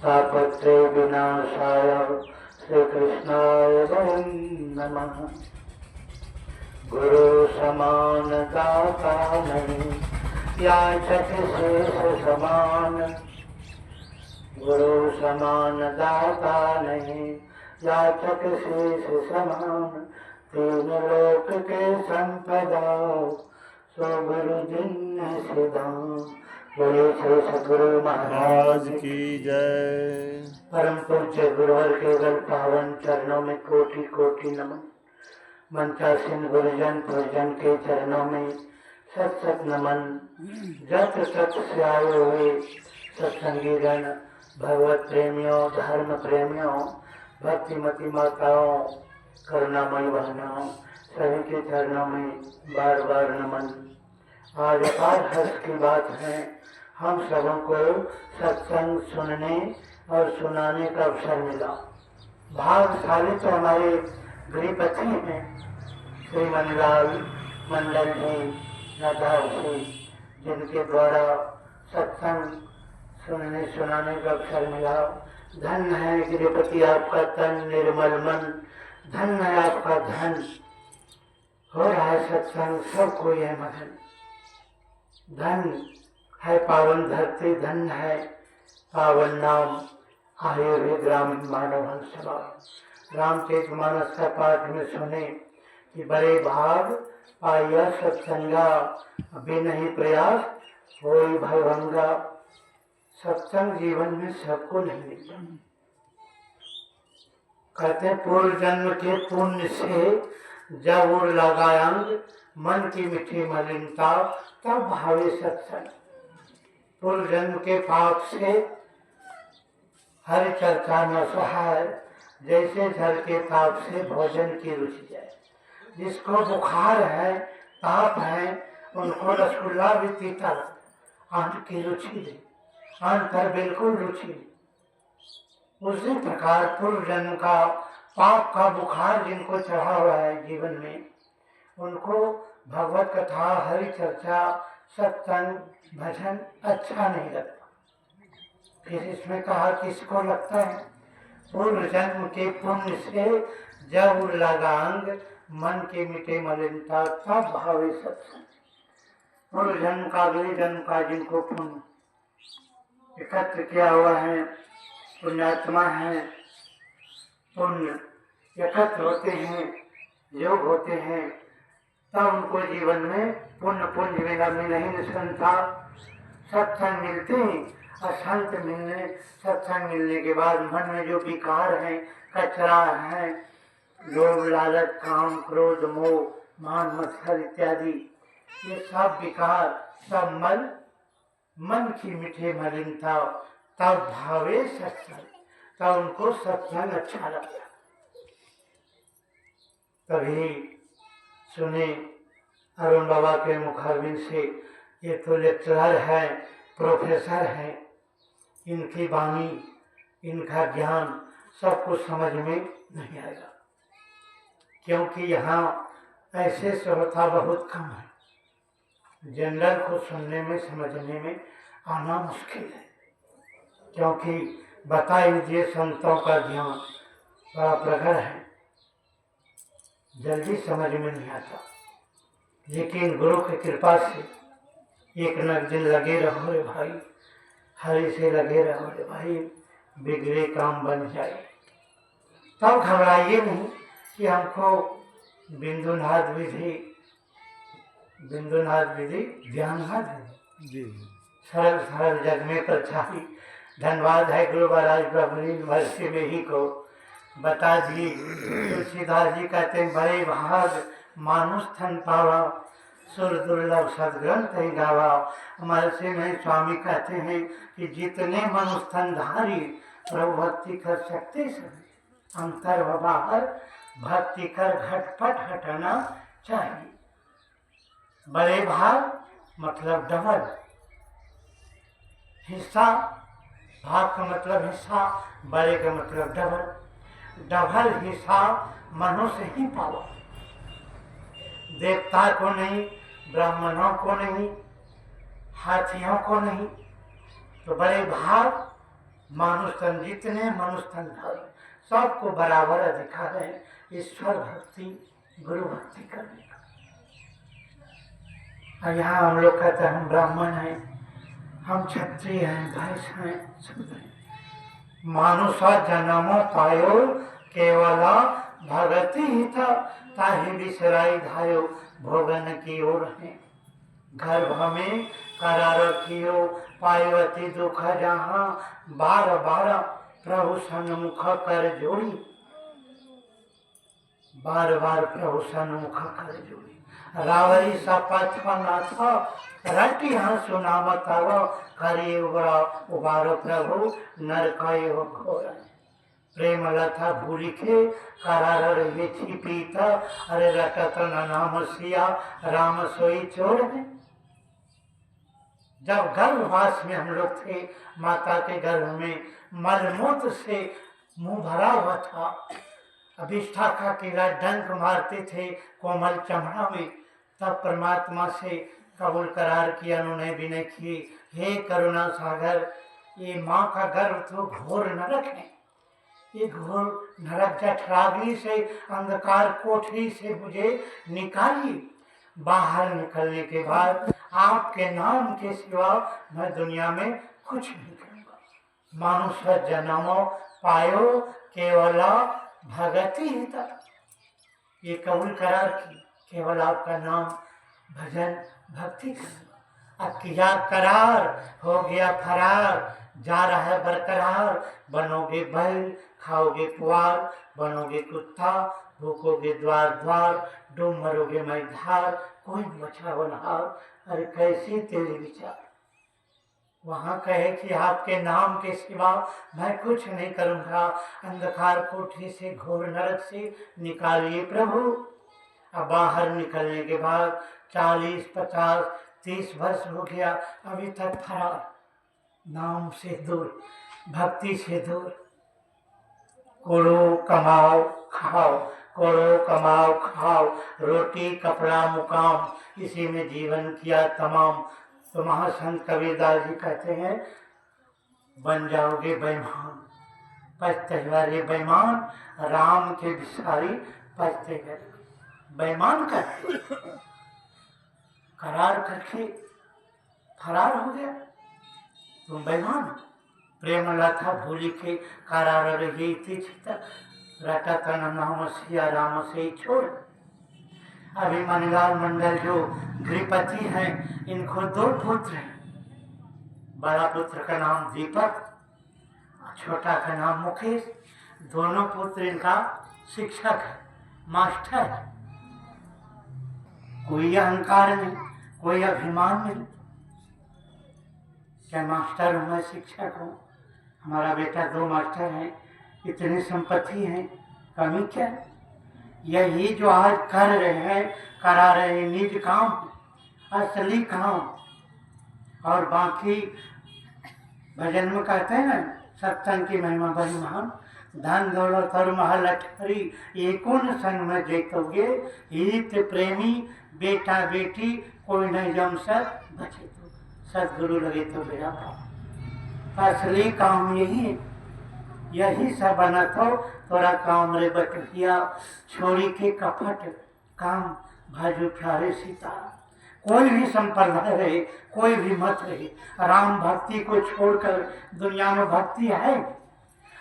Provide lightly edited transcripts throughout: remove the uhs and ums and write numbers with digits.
तापत्रे विनाशाय श्रीकृष्णाय वयं नमः। गुरु समान दाता नहीं, याचक शेष समान। गुरु समान दाता नहीं, याचक शेष समान। तीन लोक के संपदा, सो गुरु जिन सिद्धांत। बोले श्री सद्गुरु महाराज की जय। परम पूज्य गुरुवर के गल पावन चरणों में कोटि कोटि नमन। मंचासीन गुरुजन पुरजन के चरणों में सत सत नमन। जत तत से आए हुए सत्संगी गण, भगवत प्रेमियों, धर्म प्रेमियों, भक्तिमती माताओं, करुणामयी बहनों, सभी के चरणों में बार बार नमन। आज अपार हर्ष की बात है, हम सबों को सत्संग सुनने और सुनाने का अवसर मिला। भाग्यशाली तो हमारे गृहपति हैं श्री मनलाल मंडल जी, नदार जी, जिनके द्वारा सत्संग सुनने सुनाने का अवसर मिला। धन्य है गृहपति आपका तन निर्मल मन, धन्य है आपका धन। हो रहा है सत्संग, सब कोई है मगन। धन है पावन धरती, धन है पावन नाम आए हुए ग्रामीण मानव हंसवा। रामचरितमानस का पाठ में सुने कि बड़े भाग पाया सत्संगा, अभी नहीं प्रयास होई भयभंगा। सत्संग जीवन में सबको नहीं मिलता। कहते पूर्व जन्म के पुण्य से जब उड़ लगा अंग, मन की मीठी मलिनता तब भावे सत्संग। पूर्व जन्म के पाप से हरि चर्चा न सहाय, जैसे जल के ताप से भोजन की रुचि जाए। जिसको बुखार है, ताप है, उनको रसगुल्ला भी तीता अन्न की रुचि दे, अन्न पर बिल्कुल रुचि। उसी प्रकार पूर्व जन्म का पाप का बुखार जिनको चढ़ा हुआ है जीवन में, उनको भगवत कथा, हरि चर्चा, सत्संग, भजन अच्छा नहीं लगता। फिर इसमें कहा किसको लगता है? पूर्व जन्म के पुण्य से जब लगा अंग, मन के मिटे मलिनता तब भावे सत्संग। पूर्व जन्म का, अगले जन्म का जिनको पुण्य एकत्र किया हुआ है, पुण्यात्मा है, पुण्य एकत्र होते हैं, योग होते हैं, तब उनको जीवन में पुण्य पुण्य मिला। नहीं निसंता सत्संग मिलते ही, और संत मिलने, सत्संग मिलने के बाद मन में जो विकार है, कचरा है, लोभ लालच काम क्रोध मोह मान मत्सर इत्यादि, ये सब विकार, सब मन की मीठे मलिनता तब भावे सत्संग, तब उनको सत्संग अच्छा लगता। तभी सुने अरुण बाबा के मुखारबिंद से, ये तो लेक्चरर है, प्रोफेसर है, इनकी वाणी, इनका ज्ञान सब कुछ समझ में नहीं आएगा, क्योंकि यहाँ ऐसे श्रोता बहुत कम है। जनरल को सुनने में, समझने में आना मुश्किल है, क्योंकि बताए हुए संतों का ज्ञान बड़ा प्रगढ़ है, जल्दी समझ में नहीं आता। लेकिन गुरु की कृपा से एक न दिन लगे रहो रे भाई, हरि से लगे रहो रे भाई, बिगड़े काम बन जाए। तब घबराइए नहीं कि हमको बिंदुनाथ विधि ध्यान है, सरल सरल जग में परछाई। धन्यवाद है गुरु महाराज प्रभु यूनिवर्सिटी में ही को बता दी। तुलसीदास जी कहते हैं, बड़े भाग मानुष थन पावा, सुर दुर्लभ सदग्रंथ ही गावा। हमारे से में स्वामी कहते हैं कि जितने मनुष्य थन धारी, प्रभु भक्ति कर सकते सभी। अंतर व बाहर भक्ति कर घटपट हटाना चाहिए। बड़े भाग मतलब डबल हिस्सा, भाग का मतलब हिस्सा, बड़े का मतलब डबल। डबल हिस्सा मनुष्य ही पावा, देवता को नहीं, ब्राह्मणों को नहीं, हाथियों को नहीं, तो बड़े भाग मानुष तन जितने मनुष्य तन धर्म सबको बराबर अधिकार है ईश्वर भक्ति गुरु भक्ति करने का। और यहाँ हम लोग कहते हैं हम ब्राह्मण हैं, हम क्षत्रिय हैं, वैश्य हैं, शूद्र हैं। मानुष जन्मो पायो केवला भगति हित ताहि बिसराई धायो भोगन की ओर है। गर्भ में करार कियो पार्वती दुख जहाँ बार बार प्रभु सन्मुख कर जोड़ी, बार बार प्रभु सन्मुख कर जोड़ी। रावरी सपथ नाथ रटी हंसु नाम तव करिए उबारो प्रभु नरकय हो घोर। प्रेम लथा भूलिखे करार रहे छिपीत अरे रटत नाम सिया राम सोई चोर है। जब गर्भवास में हम लोग थे, माता के गर्भ में मलमूत्र से मुंह भरा हुआ था, अभिष्ठा का कीड़ा डंक मारते थे कोमल चमड़ा में, तब परमात्मा से कबूल करार किया, उन्होंने विनय किए, हे करुणा सागर ये माँ का गर्भ तो घोर नरक है, ये घोर नरक जठराग्नि से अंधकार कोठरी से मुझे निकालिए। बाहर निकलने के बाद आपके नाम के सिवा मैं दुनिया में कुछ नहीं करूँगा। मानुष जन्मो पायो केवला भगति हिता, ये कबूल करार की केवल आपका नाम भजन भक्ति करूँगा। अब किया करार हो गया फरार, जा रहा है बरकरार, बनोगे बैल खाओगे पुआर, बनोगे कुत्ता भूकोगे द्वार द्वार, डूब मरोगे मैं धार, कोई बचा नहार। अरे कैसी तेरी विचार। वहाँ कहे कि आपके नाम के सिवा मैं कुछ नहीं करूँगा, अंधकार कोठरी से घोर नरक से निकालिए प्रभु। अब बाहर निकलने के बाद 40, 50, 30 वर्ष हो गया, अभी तक फरार, नाम से दूर, भक्ति से दूर। कोड़ो कमाओ खाओ, कोड़ो कमाओ खाओ, रोटी कपड़ा मुकाम, इसी में जीवन किया तमाम। तो महासंत कबीरदास जी कहते हैं बन जाओगे बेईमान, पछते बेईमान, राम के बिसारी पछते गए। बेईमान करके करार करके फरार हो गया, तुम बेईमान। प्रेम लथा भूली के करार रही थी रटा तन नाम सिया राम से छोड़। अभी मनलाल मंडल जो गृहपति हैं, इनको 2 पुत्र हैं। बड़ा पुत्र का नाम दीपक, छोटा का नाम मुकेश। दोनों पुत्र इनका शिक्षक है, मास्टर है। कोई अहंकार नहीं, कोई अभिमान नहीं, क्या मास्टर हूँ मैं शिक्षक हूँ। हमारा बेटा 2 मास्टर हैं, इतनी संपत्ति है, कमी क्या। यही जो आज कर रहे हैं, करा रहे हैं निज काम, असली काम। और बाकी भजन में कहते हैं ना, सत्संग की महिमा बड़ी महान, धन दौलत और महल अठारी एकुन संग में जेतोगे, हित प्रेमी बेटा बेटी कोई नहीं जमसर बचे तो, सदगुरु लगे तो बेड़ा पाओ। असली काम यही है, यही सब बना तो तोरा काम रे बटकिया, छोड़ी के कपट काम भाजू प्यारे सीता। कोई भी संप्रदाय रहे, कोई भी मत रहे, राम भक्ति को छोड़कर दुनिया में भक्ति है,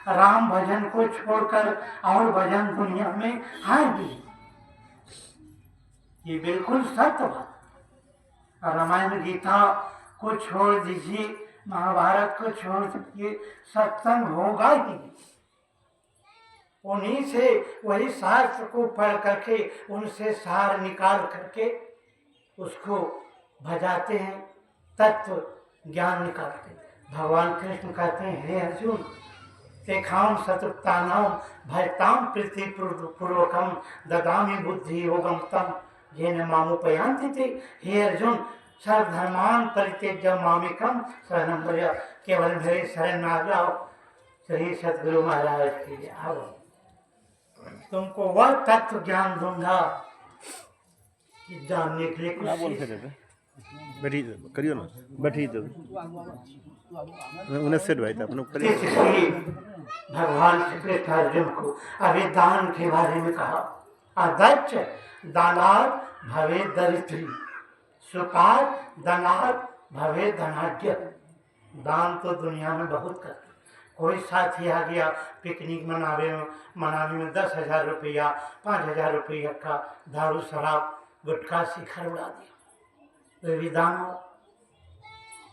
राम भजन को छोड़कर और भजन दुनिया में है भी। ये बिल्कुल सत्य बात। रामायण गीता को छोड़ दीजिए, महाभारत को छोड़ दीजिए, सत्संग होगा ही। उन्हीं से वही शास्त्र को पढ़ करके उनसे सार निकाल करके उसको भजाते हैं, तत्व ज्ञान निकालते हैं। भगवान कृष्ण कहते हैं हे अर्जुन तेखाम शत्रुतानाम भयताम प्रीति पूर्वकम ददामि बुद्धि योगम तम येन मामुपयांति ते। हे अर्जुन सर्वधर्मान परित्यज्य मामिकम शरणं व्रज, केवल मेरे शरण में आ जाओ। श्री सतगुरु महाराज की आओ, तुमको वह तत्व ज्ञान दूंगा कि जानने के लिए कुछ बैठी करियो ना, बैठी उन्हें सेट भाई था अपने ऊपर ही। इसलिए भगवान श्री कृष्ण अर्जुन को अभी दान के बारे में कहा, अदक्ष दानात् भवे दरिद्री, सुपात दानात् भवे धनाढ्य। दान तो दुनिया में बहुत करते। कोई साथी आ गया पिकनिक मनाने में 10,000 रुपया 5,000 रुपया का दारू शराब गुटखा शिखर उड़ा दिया, तो भी दान हो।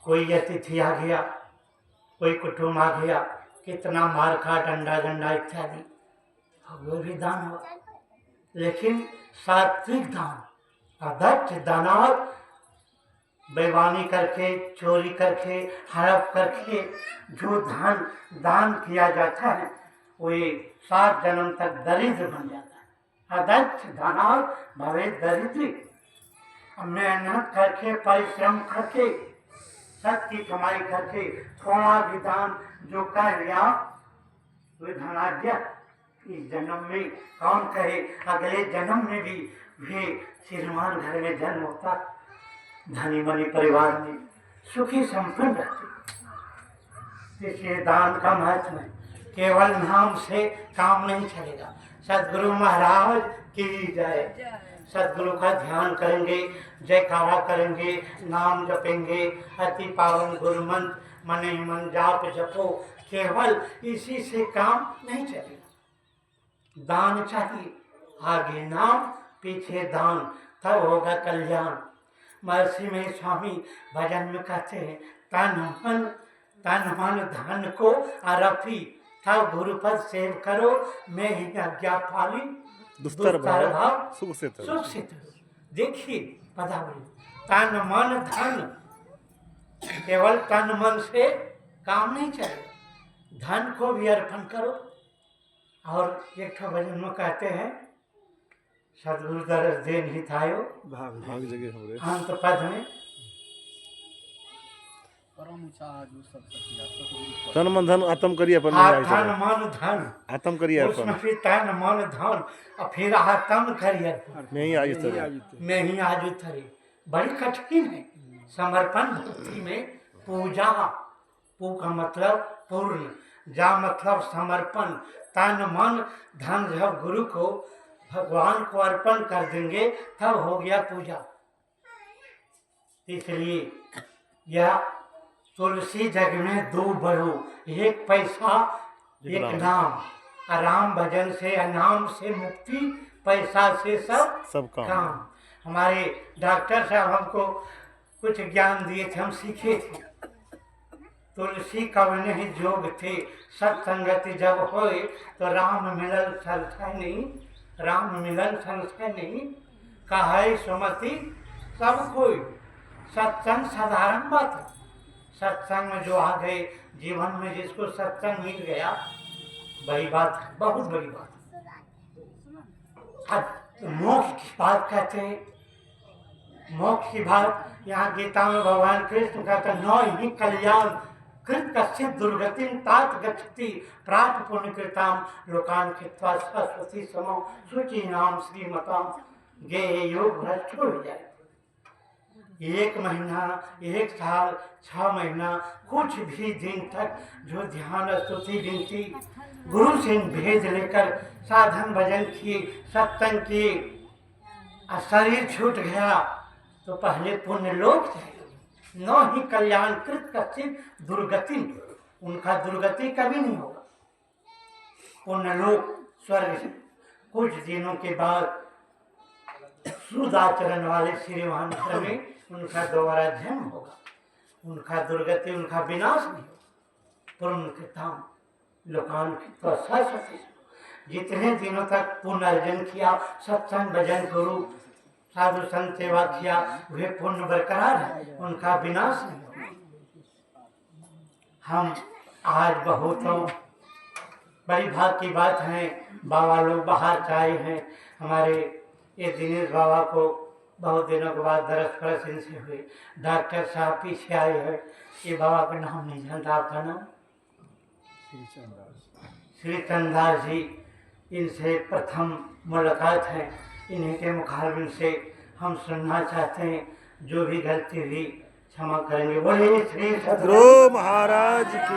कोई अतिथि आ गया, कोई कुटुंब आ गया, कितना मार काट अंडा गंडा इत्यादि, वो भी दान हो। लेकिन सात्विक दान, अदक्ष दानात्, बेईमानी करके चोरी करके हड़प करके जो दान किया जाता है वे 7 जन्म तक दरिद्र बन जाता है। अदक्ष दानात् भवे दरिद्री। मेहनत करके परिश्रम करके सत की कमाई करके थोड़ा भी दान जो कर लिया वे धनाढ्य। इस जन्म में कौन कहे अगले जन्म में भी श्रीमान घर में जन्म होता, धनी मनी परिवार में सुखी संपन्न रहते। इसलिए दान का महत्व है। केवल नाम से काम नहीं चलेगा। सदगुरु महाराज की जय। सदगुरु का ध्यान करेंगे, जयकारा करेंगे, नाम जपेंगे, अति पावन गुरु मंत्र मन ही मन जाप जपो। केवल इसी से काम नहीं चलेगा। दान चाहिए, आगे नाम पीछे दान, तब होगा कल्याण। महर्षि में स्वामी भजन में कहते हैं, तन मन धन को आरफी, तब गुरुपद सेव करो, मैं ही आज्ञा पाली दुस्तर भाव सुख से तरो। देखिए पदावली, तन मन धन, केवल तन मन से काम नहीं चलेगा, धन को भी अर्पण करो। और एक भजन में कहते हैं, सदगुरु दरस दे नहीं थायो भाग जगह हमरे अंत पद में तन मन धन आत्म करिए अपन तन मन धन आत्म करिए अपन उसमें फिर तन मन धन और फिर आत्म करिए मैं ही आज उतरे। बड़ी कठिन है समर्पण भक्ति में। पूजा, पू का मतलब पूर्ण, जा मतलब समर्पण। तन मन धन जब गुरु को भगवान को अर्पण कर देंगे तब हो गया पूजा। इसलिए यह तुलसी जग में 2 बढ़ो, 1 पैसा 1 नाम। राम भजन से नाम से मुक्ति, पैसा से सब काम। हमारे डॉक्टर साहब हमको कुछ ज्ञान दिए थे, हम सीखे थे। तुलसी कवने ही जोग थे, सत्संगति जब होए तो राम मिलल संशय नहीं, राम मिलन संशय नहीं। कहे सुमति सब कोई, सत्संग साधारण बात है। सत्संग में जो आ गए, जीवन में जिसको सत्संग मिल गया, बड़ी बात है, बहुत बड़ी बात है। अब मोक्ष की बात कहते हैं, मोक्ष की बात यहाँ गीता में भगवान कृष्ण कहते हैं, न ही कल्याण कृत कश्चित दुर्गति तात गच्छति प्राप्त पुण्य कृताम लोकान कृत्वा सरस्वती समो शुचि नाम श्रीमताम गे योग भ्रष्ट हो जाए। 1 महीना 1 साल 6 महीना कुछ भी दिन तक जो ध्यान स्तुति गिनती गुरु से भेद लेकर साधन भजन किए, सत्संग किए, शरीर छूट गया तो पहले पुण्य लोक चाहिए। न ही कल्याण कृत कश्चित दुर्गति, उनका दुर्गति कभी नहीं होगा। पुण्य लोक स्वर्ग से कुछ दिनों के बाद शुद्धाचरण वाले श्रीमान में उनका दोबारा जन्म होगा। उनका दुर्गति, उनका विनाश नहीं होगा। पुण्य कृताम लोकान कृत्वा सरस्वती, जितने दिनों तक पुण्य अर्जन किया, सत्संग भजन गुरु साधु संत सेवा किया, वे पुण्य बरकरार है, उनका विनाश नहीं होगा। हम आज बहुतों बड़ी भाग की बात है, बाबा लोग बाहर से आए हैं। हमारे ये दिनेश बाबा को बहुत दिनों के बाद दरस परस इनसे हुए। डॉक्टर साहब पीछे आए हैं, ये बाबा का नाम नहीं जानता, आपका नाम? श्री चंदास जी, इनसे प्रथम मुलाकात है। इन्हीं के मुखारबिन से हम सुनना चाहते हैं। जो भी गलती हुई क्षमा करेंगे। बोलिए श्री सद्गुरु ध्रुव महाराज की